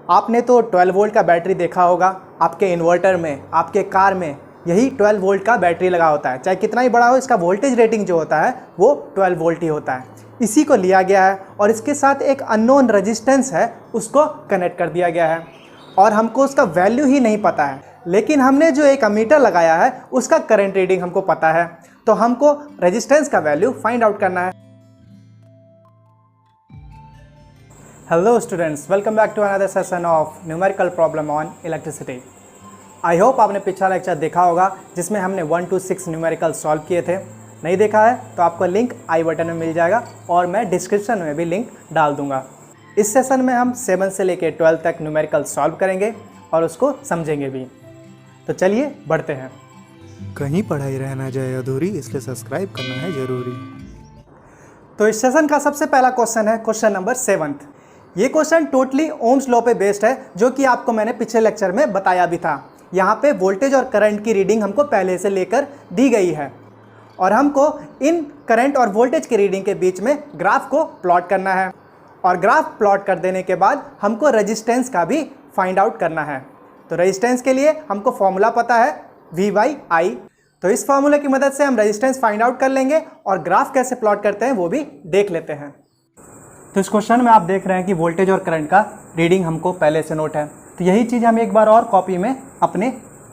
आपने तो 12 वोल्ट का बैटरी देखा होगा, आपके इन्वर्टर में, आपके कार में यही 12 वोल्ट का बैटरी लगा होता है। चाहे कितना ही बड़ा हो, इसका वोल्टेज रेटिंग जो होता है वो 12 वोल्ट ही होता है। इसी को लिया गया है और इसके साथ एक अननोन रेजिस्टेंस है, उसको कनेक्ट कर दिया गया है और हमको उसका वैल्यू ही नहीं पता है। लेकिन हमने जो एक अमीटर लगाया है उसका करंट रीडिंग हमको पता है, तो हमको रेजिस्टेंस का वैल्यू फाइंड आउट करना है। Hello students, welcome back to another session of numerical problem on electricity. I hope आपने पिछला लेक्चर देखा होगा जिसमें हमने 1 to 6 न्यूमेरिकल सॉल्व किए थे। नहीं देखा है तो आपको लिंक आई बटन में मिल जाएगा और मैं डिस्क्रिप्शन में भी लिंक डाल दूंगा। इस सेशन में हम 7 से लेकर 12 तक न्यूमेरिकल सॉल्व करेंगे और उसको समझेंगे भी। तो चलिए बढ़ते हैं। कहीं पढ़ाई रह ना जाए अधूरी, इसलिए सब्सक्राइब करना है ज़रूरी। तो इस सेशन का सबसे पहला क्वेश्चन है क्वेश्चन नंबर 7। ये क्वेश्चन टोटली ओम्स लॉ पे बेस्ड है, जो कि आपको मैंने पिछले लेक्चर में बताया भी था। यहाँ पे वोल्टेज और करंट की रीडिंग हमको पहले से लेकर दी गई है और हमको इन करंट और वोल्टेज की रीडिंग के बीच में ग्राफ को प्लॉट करना है और ग्राफ प्लॉट कर देने के बाद हमको रेजिस्टेंस का भी फाइंड आउट करना है। तो रेजिस्टेंस के लिए हमको फॉर्मूला पता है V/I, तो इस फॉर्मूले की मदद से हम रेजिस्टेंस फाइंड आउट कर लेंगे और ग्राफ कैसे प्लॉट करते हैं वो भी देख लेते हैं। तो इस क्वेश्चन में आप देख रहे हैं कि वोल्टेज और करंट का रीडिंग हमको पहले से नोट है, तो यही चीज़ हम एक बार और कॉपी में अपने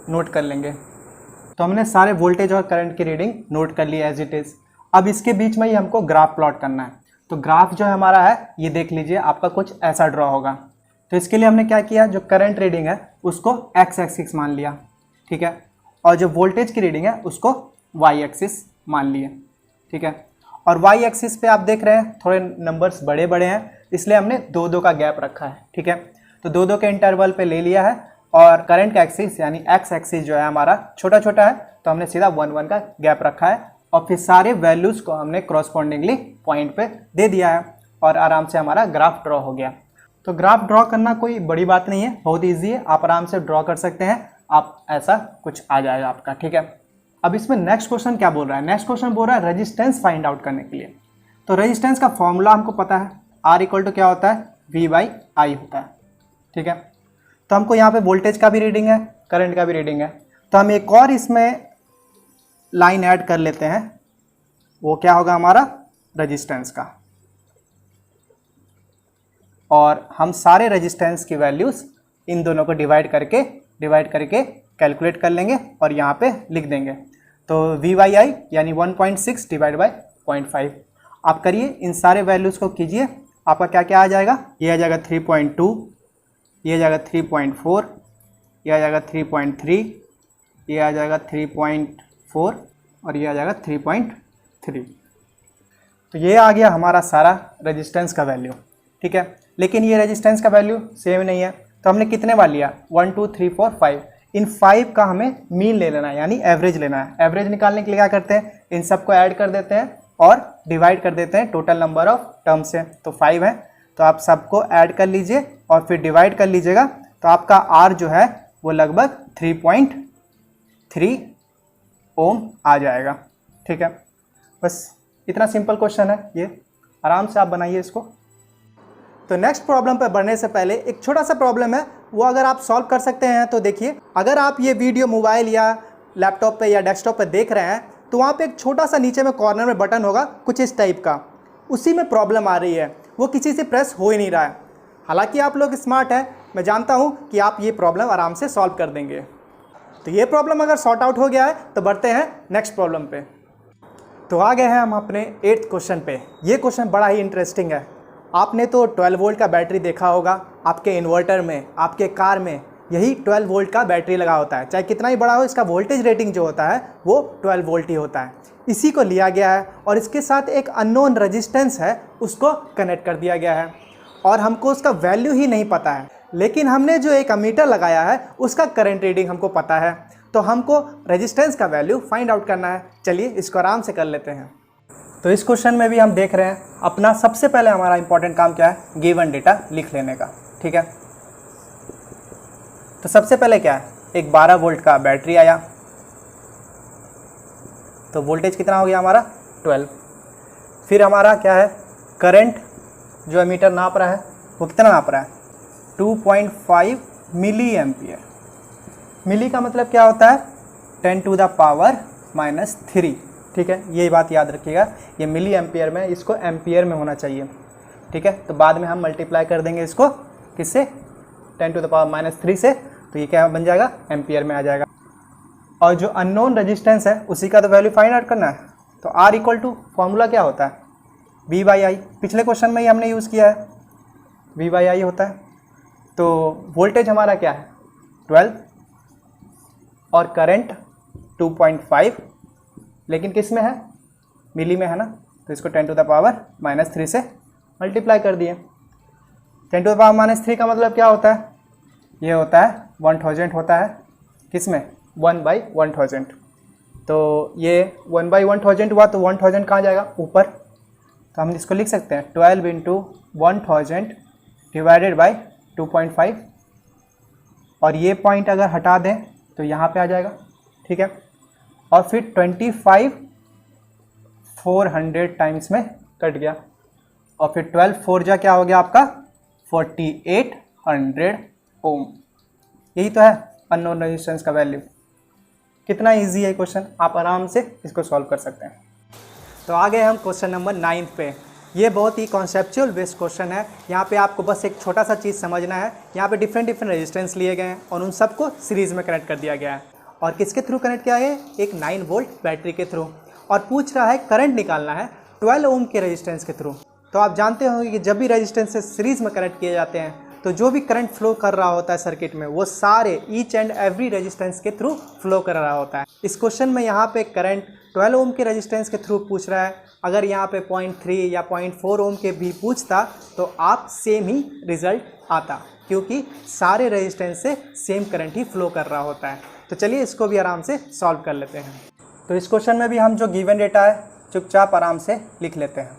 नोट कर लेंगे। तो हमने सारे वोल्टेज और करंट की रीडिंग नोट कर ली एज इट इज़। अब इसके बीच में ही हमको ग्राफ प्लॉट करना है। तो ग्राफ जो हमारा है ये देख लीजिए, आपका कुछ ऐसा ड्रॉ होगा। तो इसके लिए हमने क्या किया, जो करंट रीडिंग है उसको एक्स एक्सिस मान लिया, ठीक है, और जो वोल्टेज की रीडिंग है उसको वाई एक्सिस मान लिए, ठीक है। और वाई एक्सिस पे आप देख रहे हैं थोड़े नंबर्स बड़े बड़े हैं, इसलिए हमने 2-2 का गैप रखा है, ठीक है। तो 2-2 के इंटरवल पे ले लिया है और करंट का एक्सिस यानी एक्स एक्सिस जो है हमारा छोटा छोटा है, तो हमने सीधा 1-1 का गैप रखा है और फिर सारे वैल्यूज़ को हमने क्रॉसपॉन्डिंगली पॉइंट पे दे दिया है और आराम से हमारा ग्राफ ड्रॉ हो गया। तो ग्राफ ड्रॉ करना कोई बड़ी बात नहीं है, बहुत ईजी है, आप आराम से ड्रॉ कर सकते हैं। आप ऐसा कुछ आ जाएगा आपका, ठीक है। अब इसमें नेक्स्ट क्वेश्चन क्या बोल रहा है, नेक्स्ट क्वेश्चन बोल रहा है रेजिस्टेंस फाइंड आउट करने के लिए। तो रेजिस्टेंस का फॉर्मूला हमको पता है, R इक्वल टू क्या होता है, V/I होता है, ठीक है। तो हमको यहाँ पे वोल्टेज का भी रीडिंग है, करंट का भी रीडिंग है, तो हम एक और इसमें लाइन ऐड कर लेते हैं। वो क्या होगा हमारा, रेजिस्टेंस का, और हम सारे रेजिस्टेंस की वैल्यूज़ इन दोनों को डिवाइड करके कैलकुलेट कर लेंगे और यहाँ पे लिख देंगे। तो V/I यानी 1.6 डिवाइड बाई 0.5 आप करिए, इन सारे वैल्यूज़ को कीजिए, आपका क्या क्या आ जाएगा, ये आ जाएगा 3.2, ये आ जाएगा 3.4, ये आ जाएगा 3.3, ये आ जाएगा 3.4 और ये आ जाएगा 3.3। तो ये आ गया हमारा सारा रेजिस्टेंस का वैल्यू, ठीक है। लेकिन ये रेजिस्टेंस का वैल्यू सेम नहीं है, तो हमने कितने बार लिया, 1 2 3 4 5, इन 5 का हमें मीन ले लेना है यानी एवरेज लेना है। एवरेज निकालने के लिए क्या करते हैं, इन सबको ऐड कर देते हैं और डिवाइड कर देते हैं टोटल नंबर ऑफ टर्म से। तो 5 है, तो आप सबको ऐड कर लीजिए और फिर डिवाइड कर लीजिएगा, तो आपका R जो है वो लगभग 3.3 ओम आ जाएगा, ठीक है। बस इतना सिंपल क्वेश्चन है ये, आराम से आप बनाइए इसको। तो नेक्स्ट प्रॉब्लम पर बढ़ने से पहले एक छोटा सा प्रॉब्लम है, वो अगर आप सॉल्व कर सकते हैं तो देखिए। अगर आप ये वीडियो मोबाइल या लैपटॉप पे या डेस्कटॉप पे देख रहे हैं तो वहाँ पे एक छोटा सा नीचे में कॉर्नर में बटन होगा कुछ इस टाइप का, उसी में प्रॉब्लम आ रही है, वो किसी से प्रेस हो ही नहीं रहा है। हालांकि आप लोग स्मार्ट हैं, मैं जानता हूँ कि आप ये प्रॉब्लम आराम से सॉल्व कर देंगे। तो ये प्रॉब्लम अगर सॉर्ट आउट हो गया है तो बढ़ते हैं नेक्स्ट प्रॉब्लम पे। तो आ गए हैं हम अपने 8th क्वेश्चन पे। ये क्वेश्चन बड़ा ही इंटरेस्टिंग है। आपने तो 12 वोल्ट का बैटरी देखा होगा, आपके इन्वर्टर में, आपके कार में यही 12 वोल्ट का बैटरी लगा होता है। चाहे कितना ही बड़ा हो, इसका वोल्टेज रेटिंग जो होता है वो 12 वोल्ट ही होता है। इसी को लिया गया है और इसके साथ एक अननोन रेजिस्टेंस है, उसको कनेक्ट कर दिया गया है और हमको उसका वैल्यू ही नहीं पता है। लेकिन हमने जो एक अमीटर लगाया है उसका करंट रीडिंग हमको पता है, तो हमको रेजिस्टेंस का वैल्यू फाइंड आउट करना है। चलिए इसको आराम से कर लेते हैं। तो इस क्वेश्चन में भी हम देख रहे हैं, अपना सबसे पहले हमारा इंपॉर्टेंट काम क्या है, गिवन डेटा लिख लेने का, ठीक है। तो सबसे पहले क्या है, एक 12 वोल्ट का बैटरी आया, तो वोल्टेज कितना हो गया हमारा 12। फिर हमारा क्या है, करंट जो एमीटर नाप रहा है वो कितना नाप रहा है 2.5 मिली एम्पियर। मिली का मतलब क्या होता है? 10 टू द पावर -3। ठीक है, ये बात याद रखिएगा, ये मिली एम्पियर में, इसको एम्पियर में होना चाहिए। ठीक है, तो बाद में हम मल्टीप्लाई कर देंगे इसको किससे? 10 टू द पावर -3 से, तो ये क्या बन जाएगा? एम्पियर में आ जाएगा। और जो अननोन रेजिस्टेंस है उसी का तो वैल्यू फाइंड आउट करना है। तो R इक्वल टू फॉर्मूला क्या होता है? V/I। पिछले क्वेश्चन में ही हमने यूज़ किया है, V/I होता है। तो वोल्टेज हमारा क्या है? 12 और करंट 2.5, लेकिन किस में है? मिली में है ना, तो इसको 10 टू द पावर -3 से मल्टीप्लाई कर दिए। 10 टू द पावर -3 का मतलब क्या होता है? ये होता है 1000 होता है, किस में? 1/1000। तो ये 1/1000 हुआ, तो 1000 कहाँ जाएगा? ऊपर। तो हम इसको लिख सकते हैं 12 इंटू 1000 डिवाइडेड बाई 2.5, और ये पॉइंट अगर हटा दें तो यहाँ पे आ जाएगा। ठीक है, और फिर 25 400 टाइम्स में कट गया, और फिर 12 4 जा क्या हो गया आपका? 4800 ओम। यही तो है अननोन रेजिस्टेंस का वैल्यू। कितना इजी है क्वेश्चन, आप आराम से इसको सॉल्व कर सकते हैं। तो आ गए हम क्वेश्चन नंबर 9 पे। ये बहुत ही कॉन्सेप्चुअल बेस्ड क्वेश्चन है। यहाँ पे आपको बस एक छोटा सा चीज़ समझना है। यहाँ पे डिफरेंट रेजिस्टेंस लिए गए हैं और उन सबको सीरीज़ में कनेक्ट कर दिया गया है। और किसके थ्रू कनेक्ट किया है? एक 9 वोल्ट बैटरी के थ्रू। और पूछ रहा है करंट निकालना है 12 ओम के रेजिस्टेंस के थ्रू। तो आप जानते होंगे कि जब भी रेजिस्टेंस से सीरीज़ में कनेक्ट किए जाते हैं तो जो भी करंट फ्लो कर रहा होता है सर्किट में, वो सारे ईच एंड एवरी रेजिस्टेंस के थ्रू फ्लो कर रहा होता है। इस क्वेश्चन में यहाँ पे करंट 12 ओम के रेजिस्टेंस के थ्रू पूछ रहा है। अगर यहाँ पे 0.3 या 0.4 ओम के भी पूछता तो आप सेम ही रिजल्ट आता, क्योंकि सारे रेजिस्टेंस से सेम करंट ही फ्लो कर रहा होता है। तो चलिए इसको भी आराम से सॉल्व कर लेते हैं। तो इस क्वेश्चन में भी हम जो गिवन डेटा है चुपचाप आराम से लिख लेते हैं।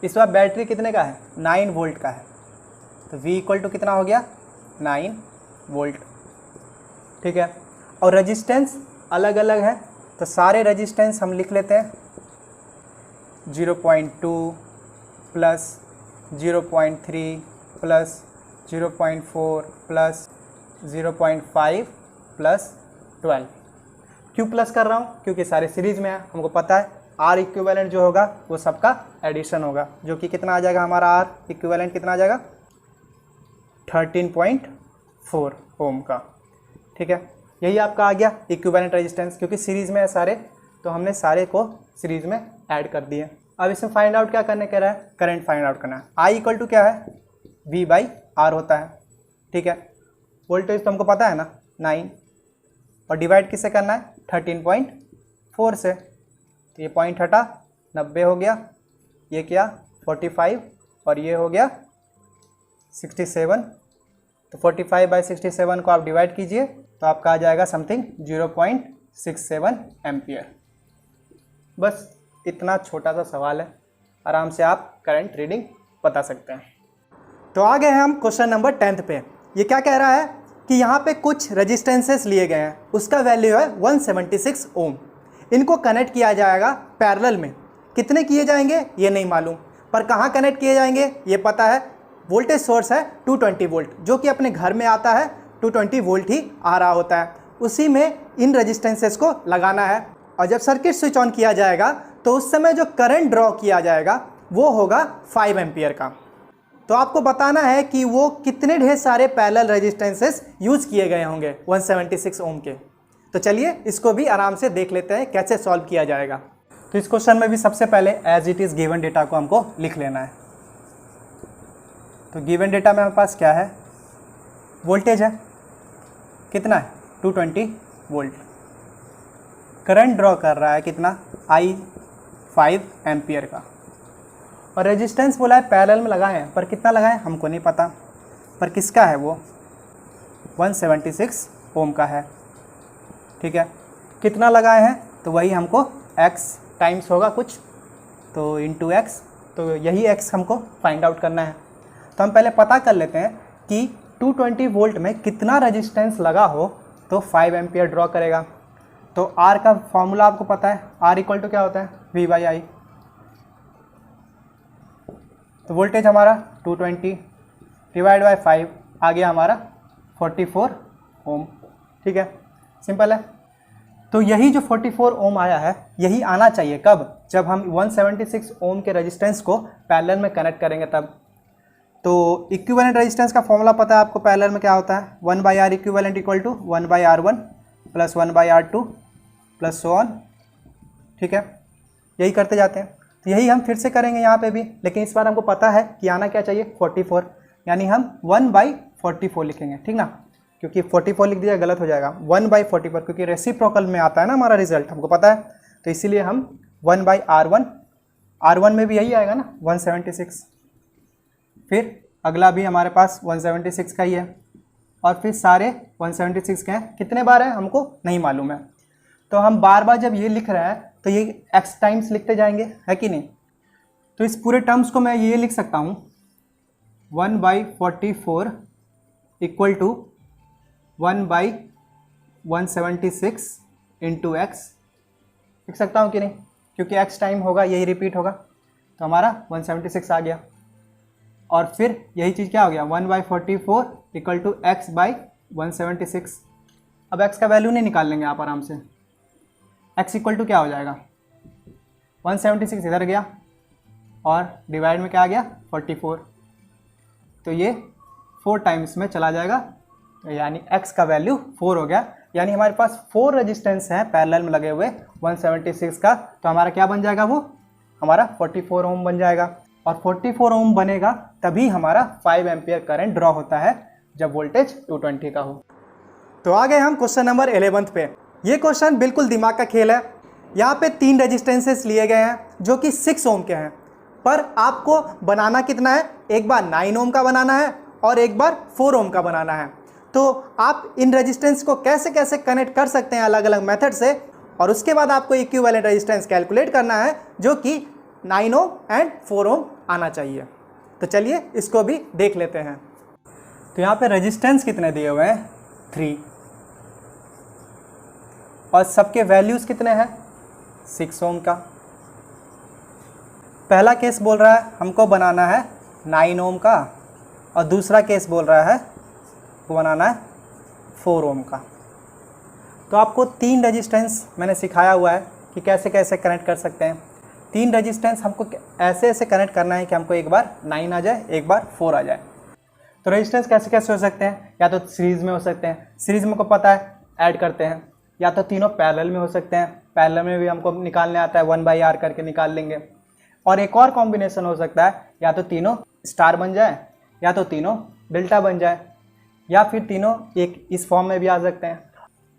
इस बार बैटरी कितने का है? 9 वोल्ट का है। तो V इक्वल टू कितना हो गया? 9 वोल्ट। ठीक है, और रेजिस्टेंस अलग अलग है, तो सारे रेजिस्टेंस हम लिख लेते हैं। 0.2 प्लस 0.3 प्लस 0.4 प्लस 0.5 प्लस 12। क्यों प्लस कर रहा हूँ? क्योंकि सारे सीरीज़ में है। हमको पता है R इक्विवेलेंट जो होगा वो सबका एडिशन होगा, जो कि कितना आ जाएगा हमारा? R इक्विवेलेंट कितना आ जाएगा? 13.4 ओम का। ठीक है, यही आपका आ गया इक्विवेलेंट रेजिस्टेंस, क्योंकि सीरीज़ में है सारे, तो हमने सारे को सीरीज़ में ऐड कर दिए। अब इसमें फाइंड आउट क्या करने कह रहा है? करंट फाइंड आउट करना है। I इक्वल टू क्या है? V/R होता है। ठीक है, वोल्टेज तो हमको पता है ना 9, और डिवाइड किससे करना है? 13.4 से। तो ये पॉइंट हटा, 90 हो गया, ये क्या 45, और ये हो गया 67। तो 45/67 को आप डिवाइड कीजिए तो आपका आ जाएगा समथिंग 0.67 एम्पियर। बस इतना छोटा सा सवाल है, आराम से आप करंट रीडिंग बता सकते हैं। तो आ गए हैं हम क्वेश्चन नंबर 10 पे। ये क्या कह रहा है कि यहाँ पे कुछ रेजिस्टेंसेस लिए गए हैं, उसका वैल्यू है 176 ओम। इनको कनेक्ट किया जाएगा पैरेलल में। कितने किए जाएंगे ये नहीं मालूम, पर कहाँ कनेक्ट किए जाएंगे ये पता है। वोल्टेज सोर्स है 220 वोल्ट, जो कि अपने घर में आता है 220 वोल्ट ही आ रहा होता है, उसी में इन रेजिस्टेंसेस को लगाना है। और जब सर्किट स्विच ऑन किया जाएगा तो उस समय जो करंट ड्रॉ किया जाएगा वो होगा 5 एम्पियर का। तो आपको बताना है कि वो कितने ढेर सारे पैरेलल रेजिस्टेंसेस यूज़ किए गए होंगे 176 ओम के। तो चलिए इसको भी आराम से देख लेते हैं कैसे सॉल्व किया जाएगा। तो इस क्वेश्चन में भी सबसे पहले as it is given data को हमको लिख लेना है। तो गिवन डेटा में हमारे पास क्या है? वोल्टेज है, कितना है? 220 वोल्ट। करंट ड्रॉ कर रहा है कितना? I 5 एम्पियर का। और रेजिस्टेंस बोला है पैरेलल में लगाए हैं, पर कितना लगाएं हमको नहीं पता, पर किसका है वो? 176 ओम का है। ठीक है, कितना लगाए हैं? तो वही हमको x टाइम्स होगा कुछ, तो इंटू x, तो यही x हमको फाइंड आउट करना है। तो हम पहले पता कर लेते हैं कि 220 वोल्ट में कितना रेजिस्टेंस लगा हो तो 5 एम्पियर ड्रॉ करेगा। तो R का फॉर्मूला आपको पता है, R इक्वल टू क्या होता है? V/I। तो वोल्टेज हमारा 220 डिवाइड बाय 5 आ गया हमारा 44 ओम। ठीक है, सिंपल है। तो यही जो 44 ओम आया है यही आना चाहिए कब, जब हम 176 ओम के रेजिस्टेंस को पैरेलल में कनेक्ट करेंगे तब। तो इक्विवेलेंट रेजिस्टेंस का फॉर्मूला पता है आपको, पैरेलल में क्या होता है, 1/R equivalent equal to 1/R1 plus 1/R2 plus so on. ठीक है, यही करते जाते हैं। तो यही हम फिर से करेंगे यहाँ पे भी, लेकिन इस बार हमको पता है कि आना क्या चाहिए 44, यानी हम 1/44 लिखेंगे। ठीक ना, क्योंकि 44 लिख दिया गलत हो जाएगा, 1/44, क्योंकि रेसिप्रोकल में आता है ना हमारा रिजल्ट, हमको पता है। तो इसीलिए हम 1/R1, R1 में भी यही आएगा ना 176, फिर अगला भी हमारे पास 176 का ही है, और फिर सारे 176 के हैं। कितने बार है हमको नहीं मालूम है, तो हम बार बार जब ये लिख रहे हैं तो ये x टाइम्स लिखते जाएंगे, है कि नहीं। तो इस पूरे टर्म्स को मैं ये लिख सकता हूँ 1/44 इक्वल टू 1/176 इंटू एक्स, लिख सकता हूँ कि नहीं, क्योंकि x टाइम होगा यही रिपीट होगा। तो हमारा 176 आ गया, और फिर यही चीज़ क्या हो गया 1/44 इक्वल टू x/176। अब x का वैल्यू नहीं निकाल लेंगे आप आराम से, x इक्वल टू क्या हो जाएगा 176 इधर गया, और डिवाइड में क्या आ गया 44, तो ये 4 टाइम्स में चला जाएगा, तो यानी x का वैल्यू 4 हो गया। यानी हमारे पास 4 रेजिस्टेंस हैं पैरेलल में लगे हुए 176 का, तो हमारा क्या बन जाएगा, वो हमारा 44 ओम बन जाएगा। और 44 ओम बनेगा तभी हमारा 5 एम्पियर करंट ड्रॉ होता है, जब वोल्टेज 220 का हो। तो आ गए हम क्वेश्चन नंबर 11 पे। ये क्वेश्चन बिल्कुल दिमाग का खेल है। यहाँ पे 3 रेजिस्टेंसेस लिए गए हैं जो कि 6 ओम के हैं, पर आपको बनाना कितना है, एक बार 9 ओम का बनाना है और एक बार 4 ओम का बनाना है। तो आप इन रेजिस्टेंस को कैसे कैसे कनेक्ट कर सकते हैं अलग अलग मेथड से, और उसके बाद आपको इक्विवेलेंट रेजिस्टेंस कैलकुलेट करना है जो कि 9 ओम एंड 4 ओम आना चाहिए। तो चलिए इसको भी देख लेते हैं। तो यहाँ पे रेजिस्टेंस कितने दिए हुए हैं 3, और सबके वैल्यूज़ कितने हैं 6 ओम का। पहला केस बोल रहा है हमको बनाना है 9 ओम का, और दूसरा केस बोल रहा है वो बनाना है 4 ओम का। तो आपको 3 रेजिस्टेंस मैंने सिखाया हुआ है कि कैसे कैसे कनेक्ट कर सकते हैं। 3 रेजिस्टेंस हमको ऐसे ऐसे कनेक्ट करना है कि हमको एक बार 9 आ जाए, एक बार 4 आ जाए। तो रेजिस्टेंस कैसे कैसे हो सकते हैं, या तो सीरीज़ में हो सकते हैं, सीरीज़ में को पता है ऐड करते हैं, या तो तीनों पैरेलल में हो सकते हैं, पैरेलल में भी हमको निकालने आता है 1/R करके निकाल लेंगे। और एक और कॉम्बिनेशन हो सकता है, या तो तीनों स्टार बन जाए, या तो तीनों डेल्टा बन जाए, या फिर तीनों एक इस फॉर्म में भी आ सकते हैं।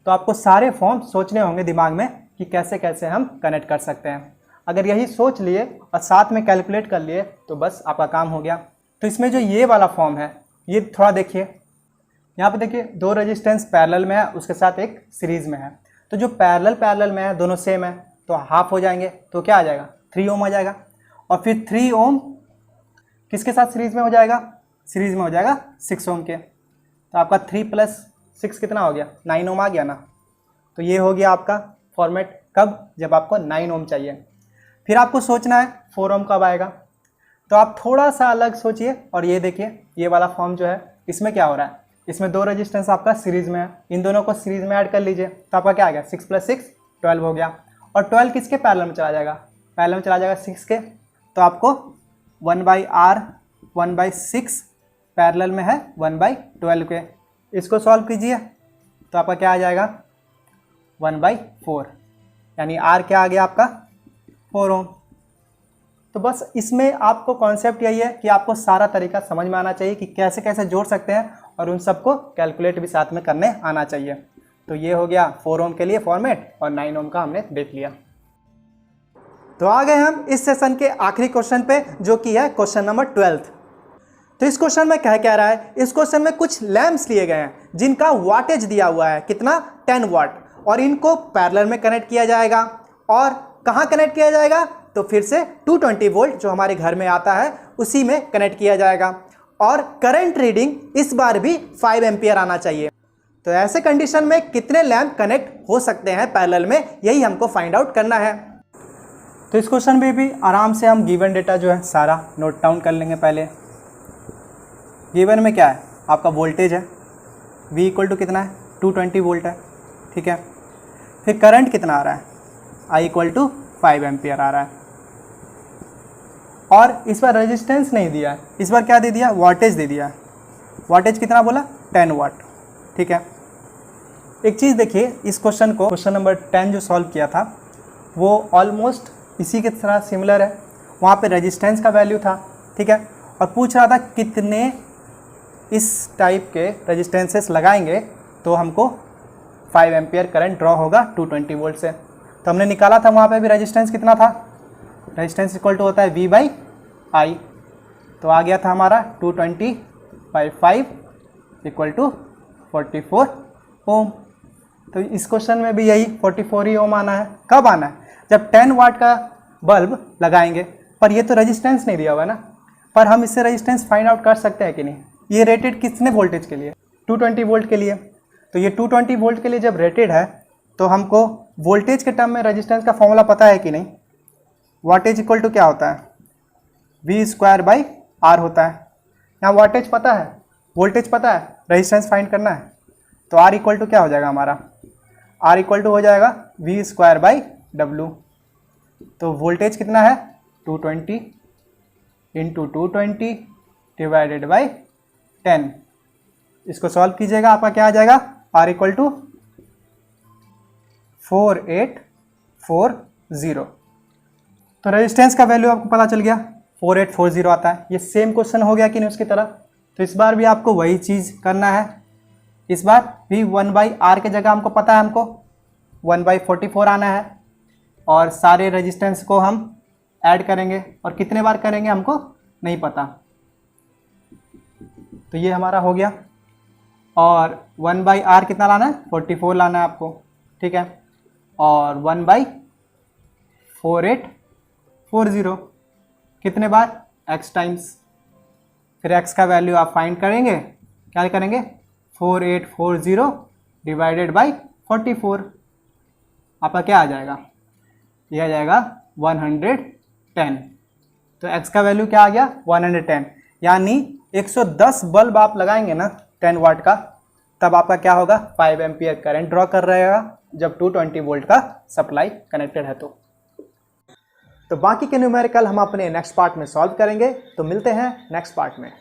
तो आपको सारे फॉर्म सोचने होंगे दिमाग में कि कैसे कैसे हम कनेक्ट कर सकते हैं। अगर यही सोच लिए और साथ में कैलकुलेट कर लिए तो बस आपका काम हो गया। तो इसमें जो ये वाला फॉर्म है ये थोड़ा देखिए, यहाँ पे देखिए 2 रेजिस्टेंस पैरेलल में है, उसके साथ एक सीरीज़ में है। तो जो पैरेलल में है दोनों सेम है, तो हाफ हो जाएंगे, तो क्या आ जाएगा 3 ओम आ जाएगा। और फिर 3 ओम किसके साथ सीरीज़ में हो जाएगा, सीरीज़ में हो जाएगा 6 ओम के। तो आपका 3 + 6 कितना हो गया 9 ओम आ गया ना। तो ये हो गया आपका फॉर्मेट, कब, जब आपको 9 ओम चाहिए। फिर आपको सोचना है 4 ओम कब आएगा, तो आप थोड़ा सा अलग सोचिए। और ये देखिए ये वाला फॉर्म जो है इसमें क्या हो रहा है, इसमें 2 रेजिस्टेंस आपका सीरीज़ में है, इन दोनों को सीरीज़ में ऐड कर लीजिए, तो आपका क्या आ गया 6 + 6 12 हो गया। और 12 किसके पैरेलल में चला जाएगा, पैरेलल में चला जाएगा 6 के। तो आपको 1/R 1/6 पैरेलल में है 1/12 के। इसको सॉल्व कीजिए तो आपका क्या आ जाएगा 1/4, यानी R क्या आ गया आपका 4 ओम। तो बस इसमें आपको कॉन्सेप्ट यही है कि आपको सारा तरीका समझ में आना चाहिए कि कैसे कैसे जोड़ सकते हैं, और उन सबको कैलकुलेट भी साथ में करने आना चाहिए। तो ये हो गया 4 ओम के लिए फॉर्मेट, और 9 ओम का हमने देख लिया। तो आ गए हम इस सेशन के आखिरी क्वेश्चन पे, जो कि है क्वेश्चन नंबर 12। तो इस क्वेश्चन में कह रहा है, इस क्वेश्चन में कुछ लैंप्स लिए गए हैं जिनका वाटेज दिया हुआ है कितना 10 वाट, और इनको पैरेलल में कनेक्ट किया जाएगा। और कहाँ कनेक्ट किया जाएगा, तो फिर से 220 वोल्ट जो हमारे घर में आता है उसी में कनेक्ट किया जाएगा। और करंट रीडिंग इस बार भी 5 एम्पियर आना चाहिए। तो ऐसे कंडीशन में कितने लैंप कनेक्ट हो सकते हैं पैरेलल में, यही हमको फाइंड आउट करना है। तो इस क्वेश्चन में भी आराम से हम गिवन डेटा जो है सारा नोट डाउन कर लेंगे। पहले गिवन में क्या है, आपका वोल्टेज है, V इक्वल टू कितना है, 220 वोल्ट है, ठीक है। फिर करंट कितना आ रहा है, I इक्वल टू 5 एम्पियर आ रहा है। और इस बार रेजिस्टेंस नहीं दिया है, इस बार क्या दे दिया, वोल्टेज दे दिया है। वोल्टेज कितना बोला, 10 वाट, ठीक है। एक चीज़ देखिए, इस क्वेश्चन को, क्वेश्चन नंबर 10 जो सॉल्व किया था वो ऑलमोस्ट इसी के तरह सिमिलर है। वहाँ पे रेजिस्टेंस का वैल्यू था, ठीक है, और पूछ रहा था कितने इस टाइप के रेजिस्टेंसेस लगाएंगे तो हमको 5 एम्पियर करंट ड्रॉ होगा 220 वोल्ट से। तो हमने निकाला था वहाँ पे भी रेजिस्टेंस कितना था, रेजिस्टेंस इक्वल टू होता है V बाई I। तो आ गया था हमारा 220 बाई 5 इक्वल टू 44 ओम। तो इस क्वेश्चन में भी यही 44 ही ओम आना है। कब आना है, जब 10 वाट का बल्ब लगाएंगे। पर ये तो रेजिस्टेंस नहीं दिया हुआ है ना, पर हम इससे रेजिस्टेंस फाइंड आउट कर सकते हैं कि नहीं। ये रेटेड कितने वोल्टेज के लिए, 220 वोल्ट के लिए। तो ये 220 वोल्ट के लिए जब रेटेड है तो हमको वोल्टेज के टर्म में रेजिस्टेंस का फॉर्मूला पता है कि नहीं। वोल्टेज इक्वल टू क्या होता है, V स्क्वायर बाई R होता है। यहाँ वोल्टेज पता है, वोल्टेज पता है, रेजिस्टेंस फाइंड करना है। तो R इक्वल टू क्या हो जाएगा हमारा, R इक्वल टू हो जाएगा V स्क्वायर बाई W। तो वोल्टेज कितना है, 220 इंटू 220 डिवाइडेड बाई 10। इसको सॉल्व कीजिएगा, आपका क्या आ जाएगा, R इक्वल टू 4840। तो रेजिस्टेंस का वैल्यू आपको पता चल गया, 4840 आता है। ये सेम क्वेश्चन हो गया कि नहीं उसकी तरह। तो इस बार भी आपको वही चीज़ करना है। इस बार भी 1/R के जगह हमको पता है, हमको 1/44 आना है। और सारे रेजिस्टेंस को हम ऐड करेंगे, और कितने बार करेंगे हमको नहीं पता। तो ये हमारा हो गया। और 1/R कितना लाना है, 44 लाना है आपको, ठीक है। और 1/4840 कितने बार, x टाइम्स। फिर x का वैल्यू आप फाइंड करेंगे, क्या करेंगे, 4840 डिवाइडेड बाई 44। आपका क्या आ जाएगा, यह आ जाएगा 110। तो x का वैल्यू क्या आ गया, 110। यानी 110 बल्ब आप लगाएंगे ना 10 वाट का, तब आपका क्या होगा, 5 एम्पियर करंट ड्रॉ कर रहेगा जब 220 वोल्ट का सप्लाई कनेक्टेड है। तो बाकी के न्यूमेरिकल हम अपने नेक्स्ट पार्ट में सॉल्व करेंगे। तो मिलते हैं नेक्स्ट पार्ट में।